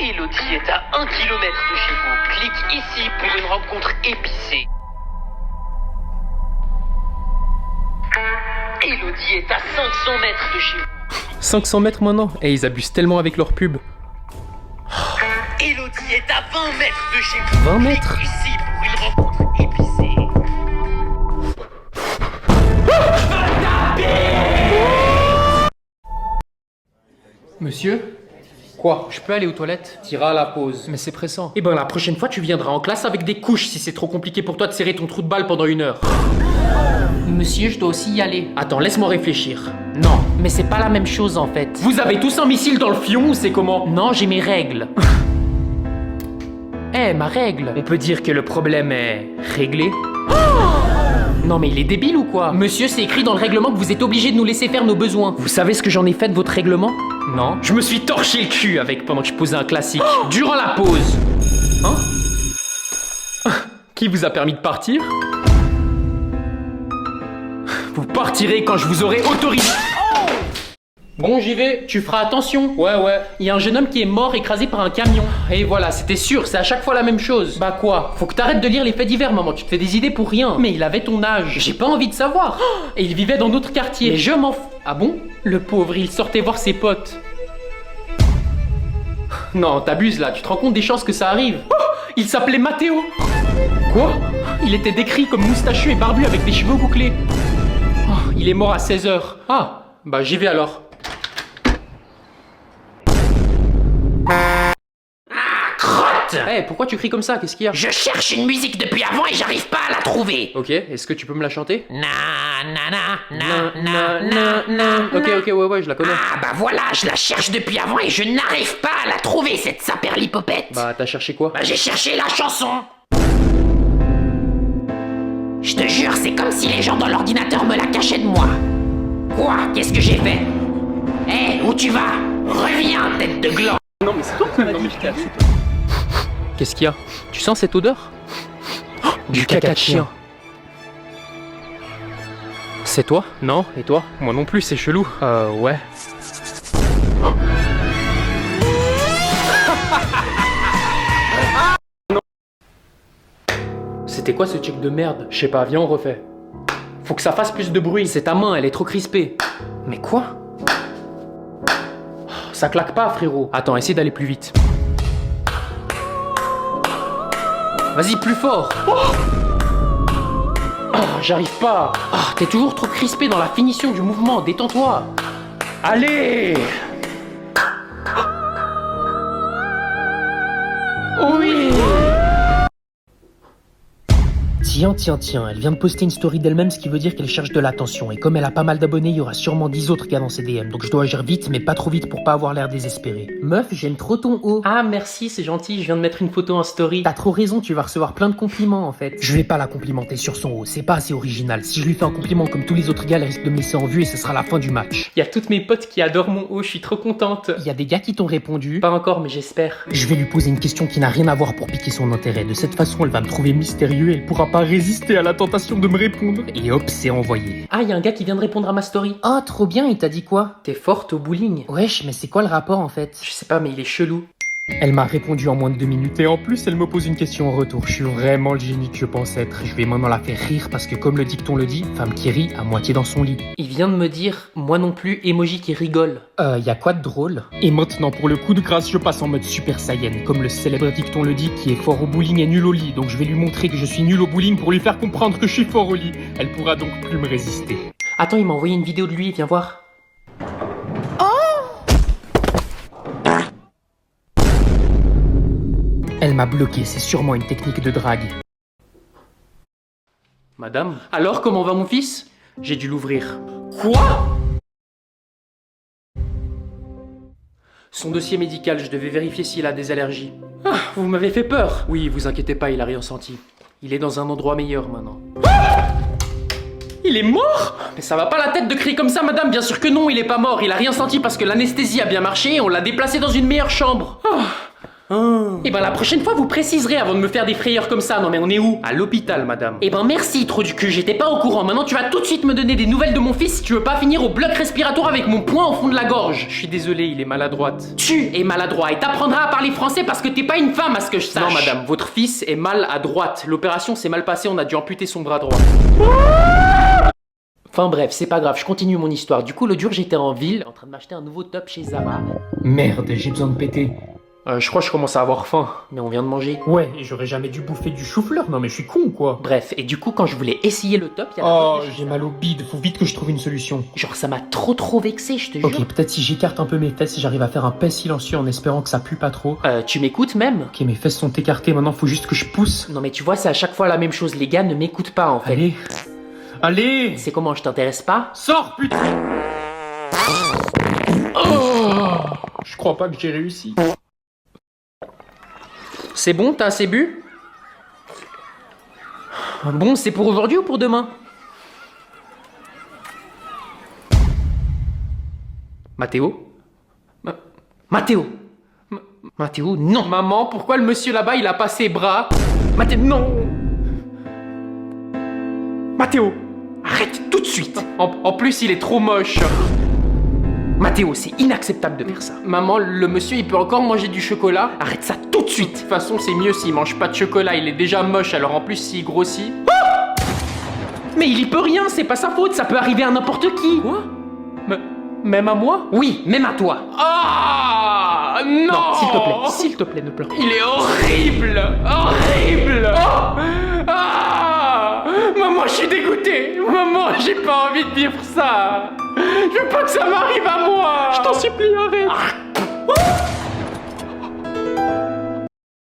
Elodie est à 1 kilomètre de chez vous. Clique ici pour une rencontre épicée. Elodie est à 500 mètres de chez vous. 500 mètres maintenant? Et ils abusent tellement avec leur pub. Elodie est à 20 mètres de chez vous. 20 mètres? Clique ici pour une rencontre épicée. Monsieur? Quoi? Je peux aller aux toilettes? T'iras à la pause. Mais c'est pressant. Eh ben la prochaine fois tu viendras en classe avec des couches si c'est trop compliqué pour toi de serrer ton trou de balle pendant 1 heure. Monsieur, je dois aussi y aller. Attends, laisse-moi réfléchir. Non. Mais c'est pas la même chose en fait. Vous avez tous un missile dans le fion ou c'est comment? Non, j'ai mes règles. Eh, ma règle. On peut dire que le problème est réglé. Non mais il est débile ou quoi? Monsieur, c'est écrit dans le règlement que vous êtes obligé de nous laisser faire nos besoins. Vous savez ce que j'en ai fait de votre règlement? Non. Je me suis torché le cul avec pendant que je posais un classique. Durant la pause. Hein? Qui vous a permis de partir? Vous partirez quand je vous aurai autorisé. Bon, j'y vais. Tu feras attention. Ouais. Il y a un jeune homme qui est mort écrasé par un camion. Et voilà, c'était sûr, c'est à chaque fois la même chose. Bah quoi? Faut que t'arrêtes de lire les faits divers, maman. Tu te fais des idées pour rien. Mais il avait ton âge. J'ai pas envie de savoir. Et il vivait dans notre quartier. Mais je m'en fous. Ah bon? Le pauvre, il sortait voir ses potes. Non, t'abuses là. Tu te rends compte des chances que ça arrive? Il s'appelait Mathéo. Quoi? Il était décrit comme moustachu et barbu avec des cheveux bouclés. Il est mort à 16h. Ah, bah j'y vais alors. Crotte! Eh, pourquoi tu cries comme ça? Qu'est-ce qu'il y a? Je cherche une musique depuis avant et j'arrive pas à la trouver. Ok, est-ce que tu peux me la chanter? Ok, ouais, je la connais. Ah bah voilà, je la cherche depuis avant et je n'arrive pas à la trouver, cette saperlipopette. Bah, t'as cherché quoi? Bah j'ai cherché la chanson. Je te jure, c'est comme si les gens dans l'ordinateur me la cachaient de moi. Quoi? Qu'est-ce que j'ai fait? Eh, où tu vas? Reviens, tête de gland. Non, mais c'est toi qui m'as dit. Qu'est-ce qu'il y a? Tu sens cette odeur? Du caca de chien. C'est toi? Non? Et toi? Moi non plus, c'est chelou. Ouais. C'était quoi ce check de merde? Je sais pas, viens on refait. Faut que ça fasse plus de bruit. C'est ta main, elle est trop crispée. Mais quoi? Ça claque pas, frérot. Attends, essaie d'aller plus vite. Vas-y, plus fort. J'arrive pas. T'es toujours trop crispé dans la finition du mouvement. Détends-toi. Allez. Oui. Tiens, elle vient de poster une story d'elle-même, ce qui veut dire qu'elle cherche de l'attention. Et comme elle a pas mal d'abonnés, il y aura sûrement 10 autres gars dans ses DM. Donc je dois agir vite, mais pas trop vite pour pas avoir l'air désespéré. Meuf, j'aime trop ton haut. Ah merci, c'est gentil, je viens de mettre une photo en story. T'as trop raison, tu vas recevoir plein de compliments en fait. Je vais pas la complimenter sur son haut, c'est pas assez original. Si je lui fais un compliment comme tous les autres gars, elle risque de me laisser en vue et ce sera la fin du match. Il y a toutes mes potes qui adorent mon haut, je suis trop contente. Il y a des gars qui t'ont répondu? Pas encore, mais j'espère. Je vais lui poser une question qui n'a rien à voir pour piquer son intérêt. De cette façon, elle va me trouver mystérieux et elle pourra pas résister à la tentation de me répondre. Et hop, c'est envoyé. Ah, y a un gars qui vient de répondre à ma story. Oh, trop bien, il t'a dit quoi? T'es forte au bowling. Wesh, mais c'est quoi le rapport en fait? Je sais pas, mais il est chelou. Elle m'a répondu en moins de 2 minutes et en plus elle me pose une question en retour. Je suis vraiment le génie que je pense être. Je vais maintenant la faire rire parce que comme le dicton le dit, femme qui rit à moitié dans son lit. Il vient de me dire, moi non plus, emoji qui rigole. Y a quoi de drôle? Et maintenant pour le coup de grâce, je passe en mode super saiyan. Comme le célèbre dicton le dit, qui est fort au bowling et nul au lit. Donc je vais lui montrer que je suis nul au bowling pour lui faire comprendre que je suis fort au lit. Elle pourra donc plus me résister. Attends, il m'a envoyé une vidéo de lui, viens voir. Elle m'a bloqué, c'est sûrement une technique de drague. Madame? Alors, comment va mon fils? J'ai dû l'ouvrir. Quoi? Son dossier médical, je devais vérifier s'il a des allergies. Ah, vous m'avez fait peur. Oui, vous inquiétez pas, il a rien senti. Il est dans un endroit meilleur maintenant. Ah! Il est mort? Mais ça va pas la tête de crier comme ça, madame. Bien sûr que non, il est pas mort. Il a rien senti parce que l'anesthésie a bien marché et on l'a déplacé dans une meilleure chambre. Eh ben la prochaine fois vous préciserez avant de me faire des frayeurs comme ça. Non mais on est où? À l'hôpital, madame. Eh ben merci, trou du cul, j'étais pas au courant. Maintenant tu vas tout de suite me donner des nouvelles de mon fils si tu veux pas finir au bloc respiratoire avec mon poing au fond de la gorge. Je suis désolé, il est maladroite. Tu es maladroit et t'apprendras à parler français parce que t'es pas une femme à ce que je sache. Non madame, votre fils est mal à droite. L'opération s'est mal passée, on a dû amputer son bras droit. Enfin bref, c'est pas grave, je continue mon histoire. Du coup, l'autre jour, j'étais en ville, en train de m'acheter un nouveau top chez Zara. Merde, j'ai besoin de péter. Je crois que je commence à avoir faim. Mais on vient de manger. Ouais, et j'aurais jamais dû bouffer du chou-fleur, non mais je suis con ou quoi? Bref, et du coup, quand je voulais essayer le top, y'a j'ai mal au bide, faut vite que je trouve une solution. Genre, ça m'a trop vexé, je te jure. Ok, peut-être si j'écarte un peu mes fesses, j'arrive à faire un paix silencieux en espérant que ça pue pas trop. Tu m'écoutes même? Ok, mes fesses sont écartées, maintenant faut juste que je pousse. Non mais tu vois, c'est à chaque fois la même chose, les gars ne m'écoutent pas en fait. Allez. Allez! C'est comment, je t'intéresse pas? Sors, putain! Oh, je crois pas que j'ai réussi. C'est bon, t'as assez bu? Bon, c'est pour aujourd'hui ou pour demain? Mathéo? Mathéo? Mathéo, non! Maman, pourquoi le monsieur là-bas, il a pas ses bras? Mathéo, non! Mathéo! Arrête tout de suite! En plus, il est trop moche. Mathéo, c'est inacceptable de faire ça. Maman, le monsieur, il peut encore manger du chocolat? Arrête ça tout de suite! De toute façon, c'est mieux s'il mange pas de chocolat, il est déjà moche, alors en plus, s'il grossit... Ah! Mais il y peut rien, c'est pas sa faute, ça peut arriver à n'importe qui! Quoi? Même à moi? Oui, même à toi. Ah non! Non, s'il te plaît, ne pleure pas. Il est horrible! Horrible! Oh ah maman, je suis dégoûté! Maman, j'ai pas envie de vivre ça! Je veux pas que ça m'arrive à moi! Je t'en supplie, arrête!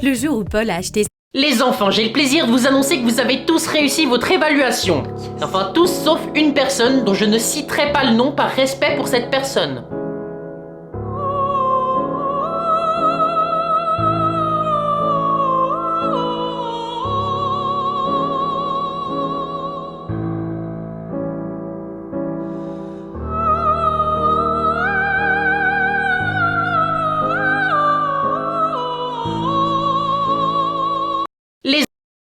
Le jour où Paul a acheté... Les enfants, j'ai le plaisir de vous annoncer que vous avez tous réussi votre évaluation. Enfin tous sauf une personne dont je ne citerai pas le nom par respect pour cette personne.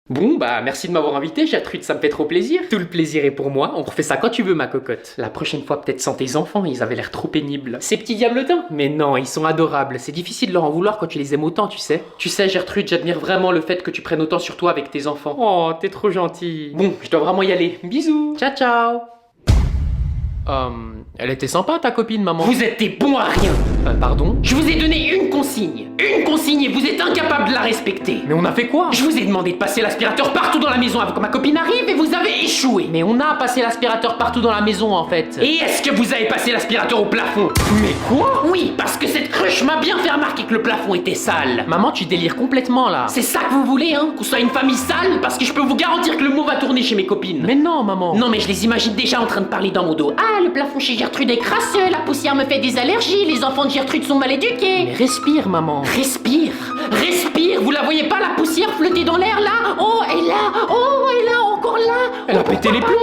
Bon, bah merci de m'avoir invité, Gertrude, ça me fait trop plaisir. Tout le plaisir est pour moi, on refait ça quand tu veux, ma cocotte. La prochaine fois, peut-être sans tes enfants, ils avaient l'air trop pénibles. Ces petits diabletins? Mais non, ils sont adorables, c'est difficile de leur en vouloir quand tu les aimes autant, tu sais. Tu sais, Gertrude, j'admire vraiment le fait que tu prennes autant sur toi avec tes enfants. Oh, t'es trop gentille. Bon, je dois vraiment y aller. Bisous. Ciao, ciao. Elle était sympa ta copine, maman. Vous êtes des bons à rien. Pardon? Je vous ai donné une consigne et vous êtes incapable de la respecter. Mais on a fait quoi? Je vous ai demandé de passer l'aspirateur partout dans la maison avant que ma copine arrive et vous avez échoué. Mais on a passé l'aspirateur partout dans la maison en fait. Et est-ce que vous avez passé l'aspirateur au plafond? Mais quoi? Oui, parce que cette cruche m'a bien fait remarquer que le plafond était sale. Maman, tu délires complètement là. C'est ça que vous voulez, hein? Qu'on soit une famille sale? Parce que je peux vous garantir que le mot va tourner chez mes copines. Mais non, maman. Non, mais je les imagine déjà en train de parler dans mon dos. Ah, le plafond chez Gertrude est crasseux, la poussière me fait des allergies, les enfants de Gertrude sont mal éduqués. Mais respire, maman. Respire. Vous la voyez pas, la poussière flotter dans l'air là? Oh, et là, encore là. Elle a pété les plombs.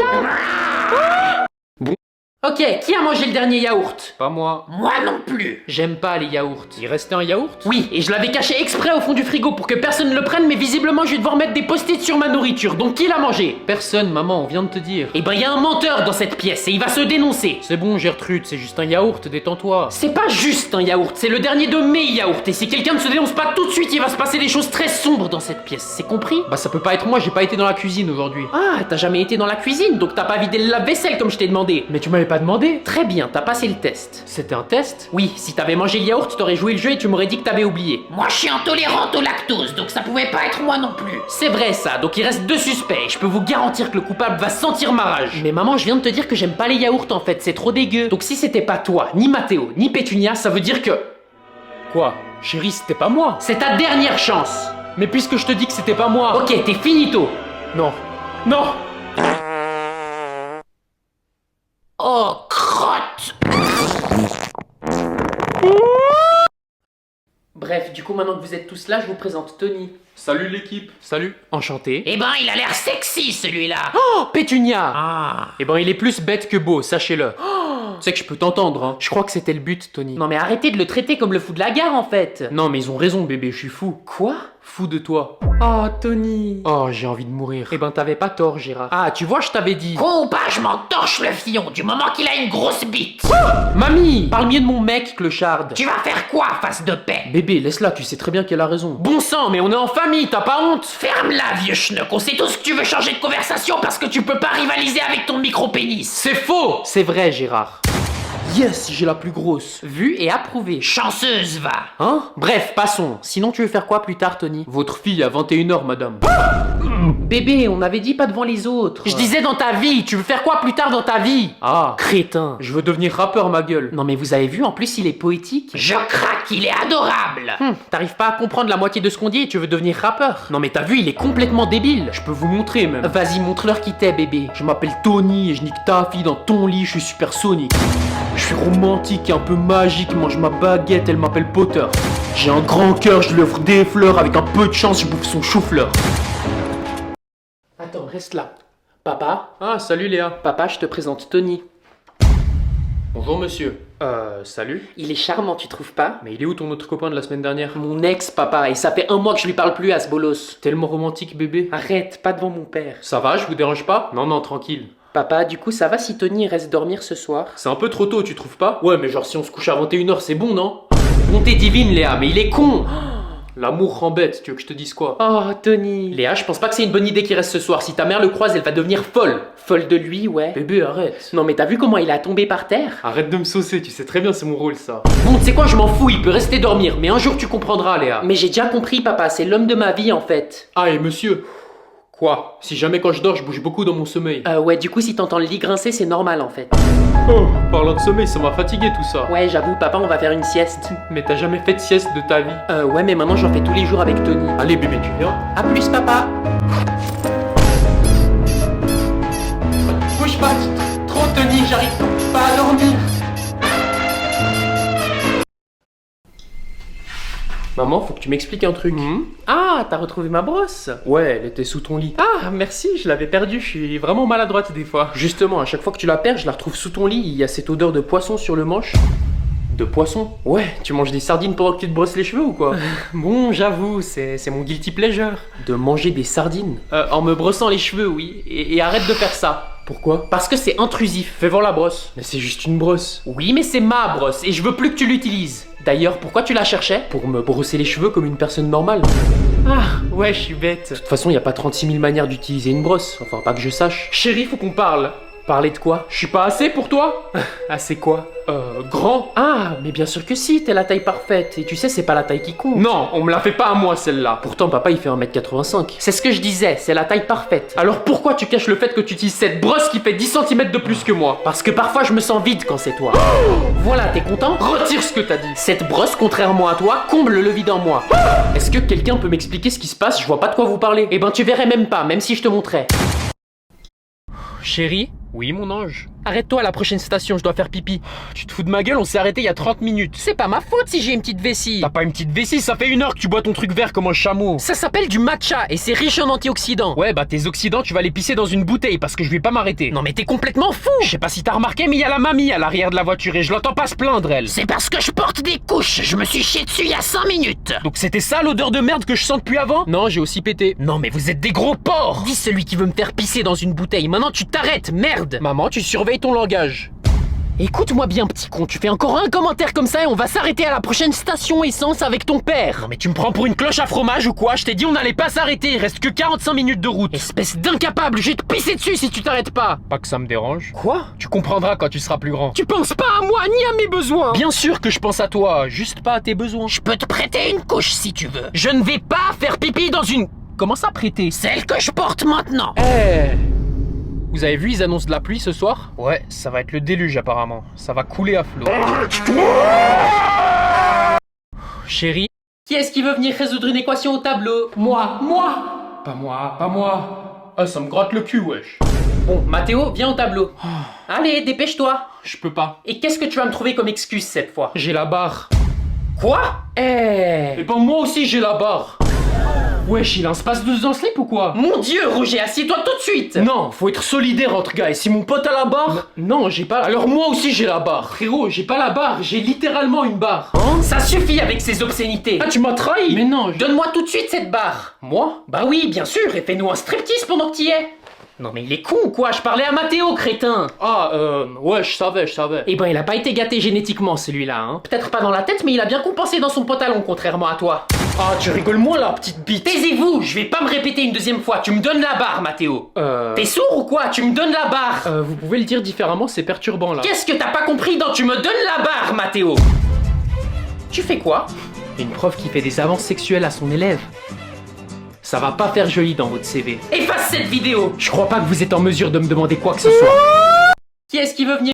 Bon. Ok, qui a mangé le dernier yaourt? Pas moi. Moi non plus. J'aime pas les yaourts. Il restait un yaourt? Oui, et je l'avais caché exprès au fond du frigo pour que personne ne le prenne, mais visiblement je vais devoir mettre des post-it sur ma nourriture. Donc qui l'a mangé? Personne, maman, on vient de te dire. Eh ben, il y a un menteur dans cette pièce et il va se dénoncer. C'est bon, Gertrude, c'est juste un yaourt, détends-toi. C'est pas juste un yaourt, c'est le dernier de mes yaourts. Et si quelqu'un ne se dénonce pas tout de suite, il va se passer des choses très sombres dans cette pièce. C'est compris? Bah, ça peut pas être moi, j'ai pas été dans la cuisine aujourd'hui. Ah, t'as jamais été dans la cuisine, donc t'as pas vidé le lave-vaisselle comme je t'ai demandé. Mais tu m'avais pas demandé. Très bien, t'as passé le test. C'était un test? Oui, si t'avais mangé le yaourt, t'aurais joué le jeu et tu m'aurais dit que t'avais oublié. Moi, je suis intolérante au lactose, donc ça pouvait pas être moi non plus. C'est vrai ça, donc il reste 2 suspects. Je peux vous garantir que le coupable va sentir ma rage. Mais maman, je viens de te dire que j'aime pas les yaourts en fait, c'est trop dégueu. Donc si c'était pas toi, ni Mathéo, ni Pétunia, ça veut dire que... Quoi? Chérie, c'était pas moi. C'est ta dernière chance. Mais puisque je te dis que c'était pas moi... Ok, t'es finito. Non. Non. Oh, crotte! Bref, du coup, maintenant que vous êtes tous là, je vous présente Tony. Salut l'équipe. Salut. Enchanté. Eh ben, il a l'air sexy celui-là. Oh, Pétunia. Ah. Eh ben, il est plus bête que beau, sachez-le. Oh. Tu sais que je peux t'entendre, hein. Je crois que c'était le but, Tony. Non mais arrêtez de le traiter comme le fou de la gare, en fait. Non mais ils ont raison, bébé, je suis fou. Quoi? Fou de toi. Oh, Tony. Oh, j'ai envie de mourir. Eh ben, t'avais pas tort, Gérard. Ah, tu vois, je t'avais dit. Con ou pas, je m'en torche le fion du moment qu'il a une grosse bite. Mamie, parle mieux de mon mec, clocharde. Tu vas faire quoi, face de paix? Bébé, laisse-la, tu sais très bien qu'elle a raison. Bon sang, mais on est en famille, t'as pas honte? Ferme-la, vieux schnock. On sait tous que tu veux changer de conversation parce que tu peux pas rivaliser avec ton micro-pénis. C'est faux. C'est vrai, Gérard. Yes, j'ai la plus grosse. Vue et approuvée. Chanceuse, va. Hein? Bref, passons. Sinon, tu veux faire quoi plus tard, Tony? Votre fille à 21h, madame. Bébé, on avait dit pas devant les autres. Je disais dans ta vie. Tu veux faire quoi plus tard dans ta vie? Ah, crétin. Je veux devenir rappeur, ma gueule. Non mais vous avez vu, en plus, il est poétique. Je craque, il est adorable. T'arrives pas à comprendre la moitié de ce qu'on dit et tu veux devenir rappeur? Non mais t'as vu, il est complètement débile. Je peux vous montrer même. Vas-y, montre-leur qui t'es, bébé. Je m'appelle Tony et je nique ta fille dans ton lit. Je suis super Sonic. Je suis romantique et un peu magique, mange ma baguette, elle m'appelle Potter. J'ai un grand cœur, je lui offre des fleurs, avec un peu de chance, je bouffe son chou-fleur. Attends, reste là. Papa? Ah, salut Léa. Papa, je te présente Tony. Bonjour monsieur. Salut. Il est charmant, tu trouves pas? Mais il est où ton autre copain de la semaine dernière? Mon ex, papa, et ça fait un mois que je lui parle plus à ce bolos. Tellement romantique, bébé. Arrête, pas devant mon père. Ça va, je vous dérange pas? Non, non, tranquille. Papa, du coup, ça va si Tony reste dormir ce soir? C'est un peu trop tôt, tu trouves pas? Ouais, mais genre si on se couche à 21h, c'est bon, non? Bonté divine, Léa, mais il est con! L'amour rend bête, tu veux que je te dise quoi? Oh, Tony. Léa, je pense pas que c'est une bonne idée qu'il reste ce soir. Si ta mère le croise, elle va devenir folle. Folle de lui, ouais. Bébé, arrête. Non, mais t'as vu comment il a tombé par terre? Arrête de me saucer, tu sais très bien c'est mon rôle, ça. Bon, tu sais quoi, je m'en fous, il peut rester dormir. Mais un jour, tu comprendras, Léa. Mais j'ai déjà compris, papa, c'est l'homme de ma vie, en fait. Ah, et monsieur? Quoi? Si jamais quand je dors, je bouge beaucoup dans mon sommeil. Ouais, du coup, si t'entends le lit grincer, c'est normal, en fait. Oh, parlant de sommeil, ça m'a fatigué tout ça. Ouais, j'avoue, papa, on va faire une sieste. Mais t'as jamais fait de sieste de ta vie? Ouais, mais maintenant, j'en fais tous les jours avec Tony. Allez, bébé, tu viens? À plus, papa. Bouge pas, trop Tony, j'arrive pas à dormir. Maman, faut que tu m'expliques un truc. Ah, t'as retrouvé ma brosse? Ouais, elle était sous ton lit. Ah, merci, je l'avais perdue, je suis vraiment maladroite des fois. Justement, à chaque fois que tu la perds, je la retrouve sous ton lit, il y a cette odeur de poisson sur le manche. De poisson? Ouais, tu manges des sardines pendant que tu te brosses les cheveux ou quoi? Bon, j'avoue, c'est mon guilty pleasure. De manger des sardines? En me brossant les cheveux, oui. Et arrête de faire ça. Pourquoi? Parce que c'est intrusif. Fais voir la brosse. Mais c'est juste une brosse. Oui, mais c'est ma brosse et je veux plus que tu l'utilises. D'ailleurs, pourquoi tu la cherchais? Pour me brosser les cheveux comme une personne normale. Ah, ouais, je suis bête. De toute façon, y a pas 36 000 manières d'utiliser une brosse. Enfin, pas que je sache. Chérie, faut qu'on parle. Parler de quoi? Je suis pas assez pour toi? Assez quoi? Grand? Ah, mais bien sûr que si, t'es la taille parfaite. Et tu sais, c'est pas la taille qui compte. Non, on me la fait pas à moi celle-là. Pourtant, papa, il fait 1m85. C'est ce que je disais, c'est la taille parfaite. Alors pourquoi tu caches le fait que tu utilises cette brosse qui fait 10 cm de plus que moi? Parce que parfois, je me sens vide quand c'est toi. Voilà, t'es content? Retire ce que t'as dit. Cette brosse, contrairement à toi, comble le vide en moi. Est-ce que quelqu'un peut m'expliquer ce qui se passe? Je vois pas de quoi vous parlez. Eh ben, tu verrais même pas, même si je te montrais. Chérie? Oui, mon ange. Arrête-toi à la prochaine station, je dois faire pipi. Tu te fous de ma gueule, on s'est arrêté il y a 30 minutes. C'est pas ma faute si j'ai une petite vessie. T'as pas une petite vessie, ça fait 1 heure que tu bois ton truc vert comme un chameau. Ça s'appelle du matcha et c'est riche en antioxydants. Ouais, bah tes oxydants, tu vas les pisser dans une bouteille parce que je vais pas m'arrêter. Non mais t'es complètement fou. Je sais pas si t'as remarqué, mais il y a la mamie à l'arrière de la voiture et je l'entends pas se plaindre, elle. C'est parce que je porte des couches, je me suis chié dessus il y a 5 minutes. Donc c'était ça l'odeur de merde que je sens depuis avant? Non, j'ai aussi pété. Non mais vous êtes des gros porcs. Dis celui qui veut me faire pisser dans une bouteille. Maintenant tu t'arrêtes, merde. Maman, tu surveilles ton langage. Écoute-moi bien, petit con, tu fais encore un commentaire comme ça et on va s'arrêter à la prochaine station essence avec ton père. Non mais tu me prends pour une cloche à fromage ou quoi? Je t'ai dit on n'allait pas s'arrêter, il reste que 45 minutes de route. Espèce d'incapable, je vais te pisser dessus si tu t'arrêtes pas. Pas que ça me dérange. Quoi? Tu comprendras quand tu seras plus grand. Tu penses pas à moi ni à mes besoins. Bien sûr que je pense à toi, juste pas à tes besoins. Je peux te prêter une couche si tu veux. Je ne vais pas faire pipi dans une... Comment ça prêter? Celle que je porte maintenant. Vous avez vu, ils annoncent de la pluie ce soir? Ouais, ça va être le déluge apparemment. Ça va couler à flot. Chérie? Qui est-ce qui veut venir résoudre une équation au tableau? Moi. Pas moi. Ah, ça me gratte le cul, wesh. Bon, Mathéo, viens au tableau. Allez, dépêche-toi. Je peux pas. Et qu'est-ce que tu vas me trouver comme excuse cette fois? J'ai la barre. Quoi? Et ben moi aussi j'ai la barre. Wesh, il a un space 12 dans slip ou quoi? Mon dieu, Roger, assieds-toi tout de suite. Non, faut être solidaire entre gars, et si mon pote a la barre... Non, j'ai pas... Alors moi aussi j'ai la barre. Frérot, j'ai pas la barre, j'ai littéralement une barre. Hein? Ça suffit avec ces obscénités. Ah, tu m'as trahi? Mais non, Donne-moi tout de suite cette barre. Moi? Bah oui, bien sûr, et fais-nous un striptease pendant que t'y es. Non mais il est con ou quoi? Je parlais à Mathéo, crétin. Ah, ouais, je savais. Eh ben il a pas été gâté génétiquement celui-là, hein. Peut-être pas dans la tête, mais il a bien compensé dans son pantalon, contrairement à toi. Ah, tu rigoles moins la petite bite. Taisez-vous, je vais pas me répéter une deuxième fois, tu me donnes la barre, Mathéo. T'es sourd ou quoi? Tu me donnes la barre. Vous pouvez le dire différemment, c'est perturbant là. Qu'est-ce que t'as pas compris dans tu me donnes la barre, Mathéo? Tu fais quoi? Une prof qui fait des avances sexuelles à son élève. Ça va pas faire joli dans votre CV. Efface cette vidéo. Je crois pas que vous êtes en mesure de me demander quoi que ce soit. Qui est-ce qui veut venir